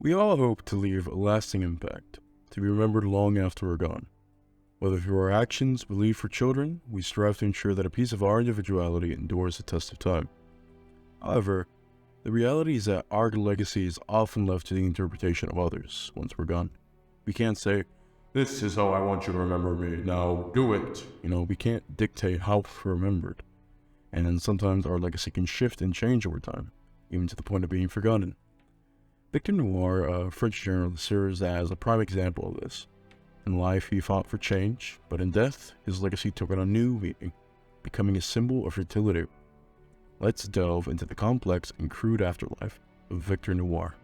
We all hope to leave a lasting impact, to be remembered long after we're gone. Whether through our actions we leave for children, we strive to ensure that a piece of our individuality endures the test of time. However, the reality is that our legacy is often left to the interpretation of others once we're gone. We can't say, "This is how I want you to remember me, now do it." We can't dictate how we're remembered. And then sometimes our legacy can shift and change over time, even to the point of being forgotten. Viktor Noir, a French journalist, serves as a prime example of this. In life, he fought for change, but in death, his legacy took on a new meaning, becoming a symbol of fertility. Let's delve into the complex and crude afterlife of Viktor Noir.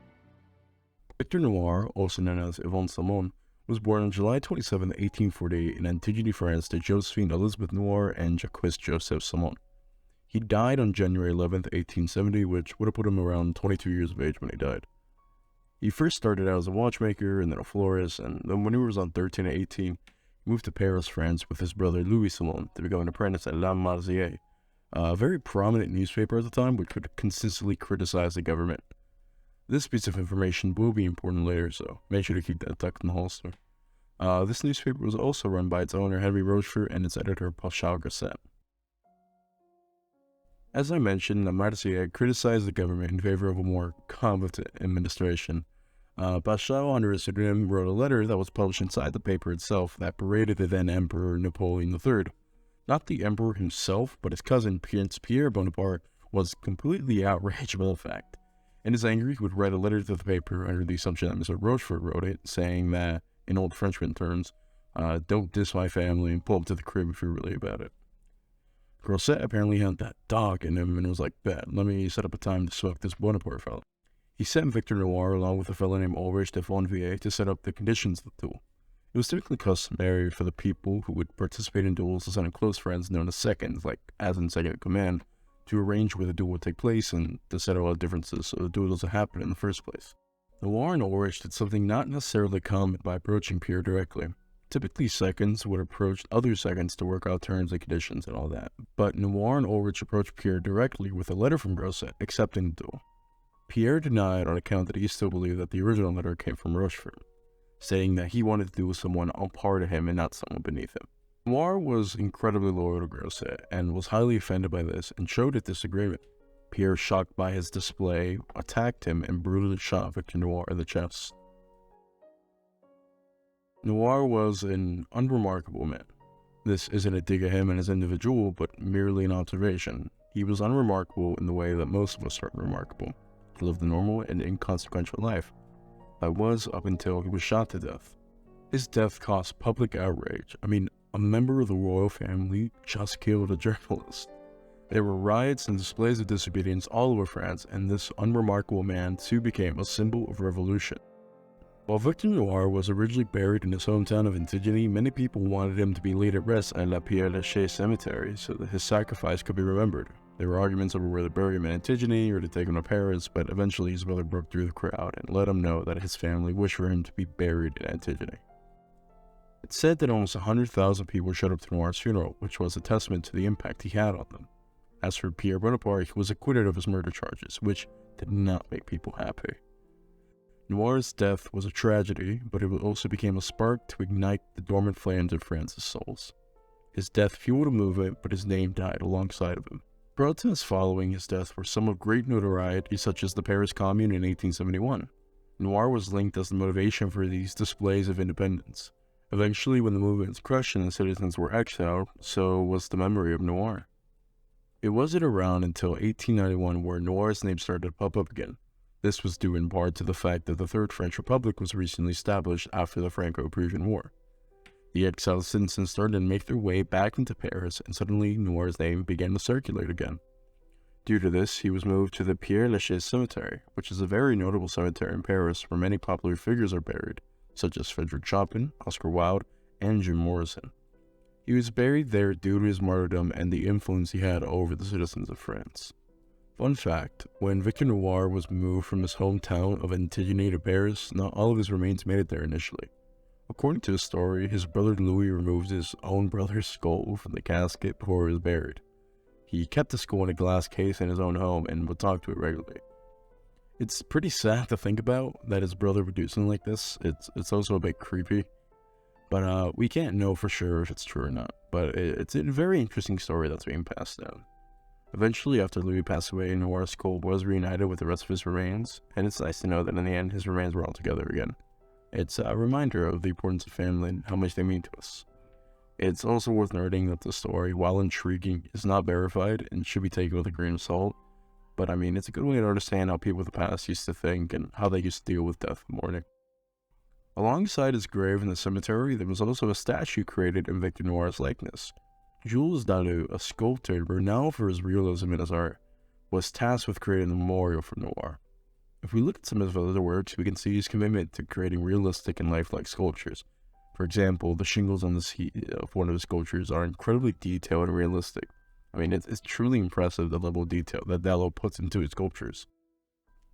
Viktor Noir, also known as Yvon Salmon, was born on July 27, 1848 in Antigone, France to Josephine Elizabeth Noir and Jacques Joseph Salmon. He died on January 11, 1870, which would have put him around 22 years of age when he died. He first started out as a watchmaker and then a florist, and then when he was on 13 and 18, he moved to Paris, France with his brother Louis Salmon to become an apprentice at La Marzier, a very prominent newspaper at the time which would consistently criticize the government. This piece of information will be important later, so make sure to keep that tucked in the holster. This newspaper was also run by its owner Henry Rochefort and its editor Pascal Grasset. As I mentioned, La Marzier criticized the government in favor of a more competent administration. Pascal, under his pseudonym, wrote a letter that was published inside the paper itself that paraded the then Emperor Napoleon III. Not the Emperor himself, but his cousin Prince Pierre Bonaparte was completely outraged by the fact. In his anger, he would write a letter to the paper under the assumption that Mr. Rochefort wrote it, saying that, in old Frenchman terms, "Don't diss my family and pull up to the crib if you're really about it." Grosset apparently had that dog in him and was like, "Bet, let me set up a time to smoke this Bonaparte fella." He sent Viktor Noir along with a fellow named Ulrich de Fonvier to set up the conditions of the duel. It was typically customary for the people who would participate in duels to send close friends known as seconds, like as in second in command, to arrange where the duel would take place and to settle out differences so the duel doesn't happen in the first place. Noir and Ulrich did something not necessarily common by approaching Pierre directly. Typically, seconds would approach other seconds to work out terms and conditions and all that, but Noir and Ulrich approached Pierre directly with a letter from Grosset accepting the duel. Pierre denied on account that he still believed that the original letter came from Rochefort, saying that he wanted to duel someone on par to him and not someone beneath him. Noir was incredibly loyal to Grosset and was highly offended by this and showed his disagreement. Pierre, shocked by his display, attacked him and brutally shot Viktor Noir in the chest. Noir was an unremarkable man. This isn't a dig at him and his individual, but merely an observation. He was unremarkable in the way that most of us are unremarkable. He lived a normal and inconsequential life. That was up until he was shot to death. His death caused public outrage. A member of the royal family just killed a journalist. There were riots and displays of disobedience all over France, and this unremarkable man too became a symbol of revolution. While Viktor Noir was originally buried in his hometown of Antigone, many people wanted him to be laid at rest at La Père-Lachaise cemetery so that his sacrifice could be remembered. There were arguments over whether to bury him in Antigone or to take him to Paris, but eventually his brother broke through the crowd and let him know that his family wished for him to be buried in Antigone. It's said that almost 100,000 people showed up to Noir's funeral, which was a testament to the impact he had on them. As for Pierre Bonaparte, he was acquitted of his murder charges, which did not make people happy. Noir's death was a tragedy, but it also became a spark to ignite the dormant flames of France's souls. His death fueled a movement, but his name died alongside of him. Protests following his death were some of great notoriety, such as the Paris Commune in 1871. Noir was linked as the motivation for these displays of independence. Eventually, when the movement was crushed and the citizens were exiled, so was the memory of Noir. It wasn't around until 1891 where Noir's name started to pop up again. This was due in part to the fact that the Third French Republic was recently established after the Franco-Prussian War. The exiled citizens started to make their way back into Paris, and suddenly Noir's name began to circulate again. Due to this, he was moved to the Père-Lachaise cemetery, which is a very notable cemetery in Paris where many popular figures are buried, such as Frederick Chopin, Oscar Wilde, and Jim Morrison. He was buried there due to his martyrdom and the influence he had over the citizens of France. Fun fact, when Viktor Noir was moved from his hometown of Antigone to Paris, not all of his remains made it there initially. According to his story, his brother Louis removed his own brother's skull from the casket before he was buried. He kept the skull in a glass case in his own home and would talk to it regularly. It's pretty sad to think about that his brother would do something like this. It's also a bit creepy, but we can't know for sure if it's true or not. But it's a very interesting story that's being passed down. Eventually, after Louis passed away, Noir's skull was reunited with the rest of his remains, and it's nice to know that in the end, his remains were all together again. It's a reminder of the importance of family and how much they mean to us. It's also worth noting that the story, while intriguing, is not verified and should be taken with a grain of salt. But I mean, it's a good way to understand how people of the past used to think and how they used to deal with death and mourning. Alongside his grave in the cemetery, there was also a statue created in Viktor Noir's likeness. Jules Dalou, a sculptor renowned for his realism in his art, was tasked with creating a memorial for Noir. If we look at some of his other works, we can see his commitment to creating realistic and lifelike sculptures. For example, the shingles on the seat of one of his sculptures are incredibly detailed and realistic. I mean, it's truly impressive the level of detail that Dalou puts into his sculptures.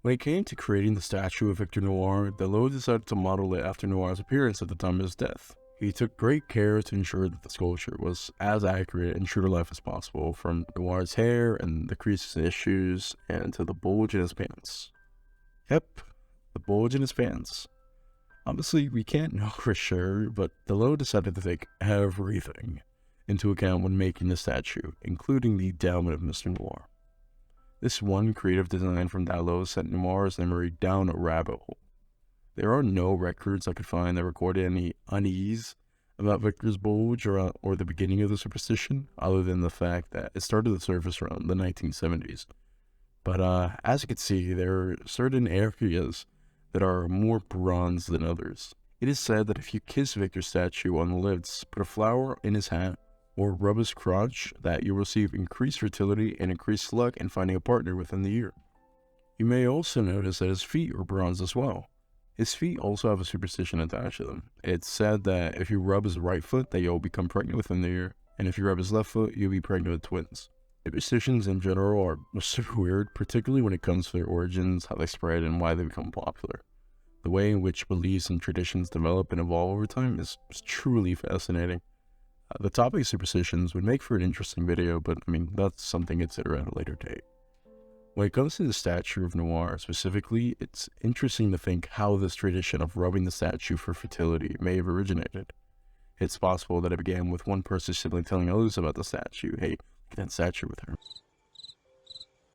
When it came to creating the statue of Viktor Noir, Dalou decided to model it after Noir's appearance at the time of his death. He took great care to ensure that the sculpture was as accurate and true to life as possible, from Noir's hair and the creases in his shoes, and to the bulge in his pants. Yep, the bulge in his pants. Obviously, we can't know for sure, but Dalou decided to take everything into account when making the statue, including the endowment of Mr. Noir. This one creative design from Dalou sent Noir's memory down a rabbit hole. There are no records I could find that recorded any unease about Victor's bulge or the beginning of the superstition, other than the fact that it started to surface around the 1970s. But as you can see, there are certain areas that are more bronze than others. It is said that if you kiss Victor's statue on the lips, put a flower in his hat, or rub his crotch, that you will receive increased fertility and increased luck in finding a partner within the year. You may also notice that his feet are bronze as well. His feet also have a superstition attached to them. It's said that if you rub his right foot, that you'll become pregnant within the year, and if you rub his left foot, you'll be pregnant with twins. Superstitions in general are super weird, particularly when it comes to their origins, how they spread, and why they become popular. The way in which beliefs and traditions develop and evolve over time is truly fascinating. The topic of superstitions would make for an interesting video, but I mean, that's something to consider at a later date. When it comes to the statue of Noir specifically, it's interesting to think how this tradition of rubbing the statue for fertility may have originated. It's possible that it began with one person simply telling others about the statue. Hey, look at that statue with her.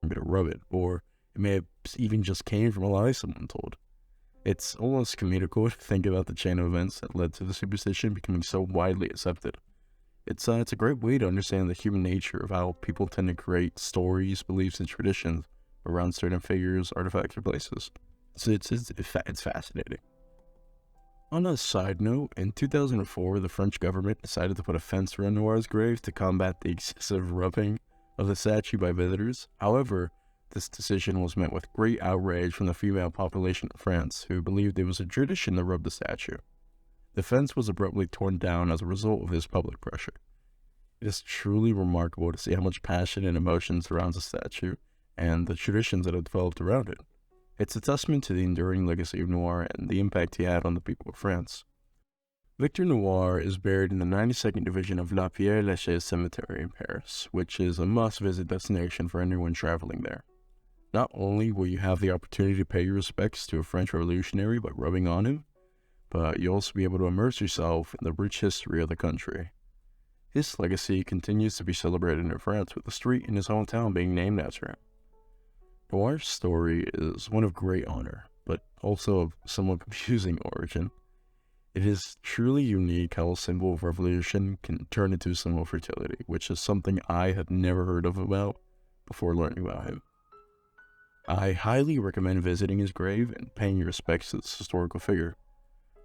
I'm gonna rub it. Or it may have even just came from a lie someone told. It's almost comical to think about the chain of events that led to the superstition becoming so widely accepted. It's a great way to understand the human nature of how people tend to create stories, beliefs, and traditions around certain figures, artifacts, or places. So it's fascinating. On a side note, in 2004, the French government decided to put a fence around Noir's grave to combat the excessive rubbing of the statue by visitors. However, this decision was met with great outrage from the female population of France, who believed it was a tradition to rub the statue. The fence was abruptly torn down as a result of this public pressure. It is truly remarkable to see how much passion and emotion surrounds the statue and the traditions that have developed around it. It's a testament to the enduring legacy of Noir and the impact he had on the people of France. Viktor Noir is buried in the 92nd Division of La Père-Lachaise Cemetery in Paris, which is a must-visit destination for anyone traveling there. Not only will you have the opportunity to pay your respects to a French revolutionary by rubbing on him, but you'll also be able to immerse yourself in the rich history of the country. His legacy continues to be celebrated in France, with the street in his hometown being named after him. Noir's story is one of great honor, but also of somewhat confusing origin. It is truly unique how a symbol of revolution can turn into a symbol of fertility, which is something I had never heard of about before learning about him. I highly recommend visiting his grave and paying your respects to this historical figure.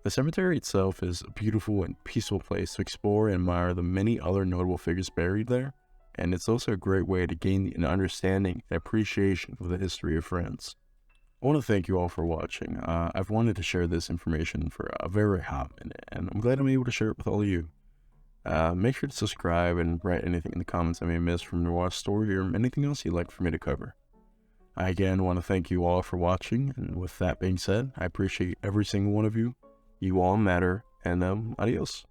The cemetery itself is a beautiful and peaceful place to explore and admire the many other notable figures buried there, and it's also a great way to gain an understanding and appreciation of the history of France. I want to thank you all for watching. I've wanted to share this information for a very hot minute, and I'm glad I'm able to share it with all of you. Make sure to subscribe and write anything in the comments I may have missed from Noir's story or anything else you'd like for me to cover. I again want to thank you all for watching, and with that being said, I appreciate every single one of you. You all matter, and adios.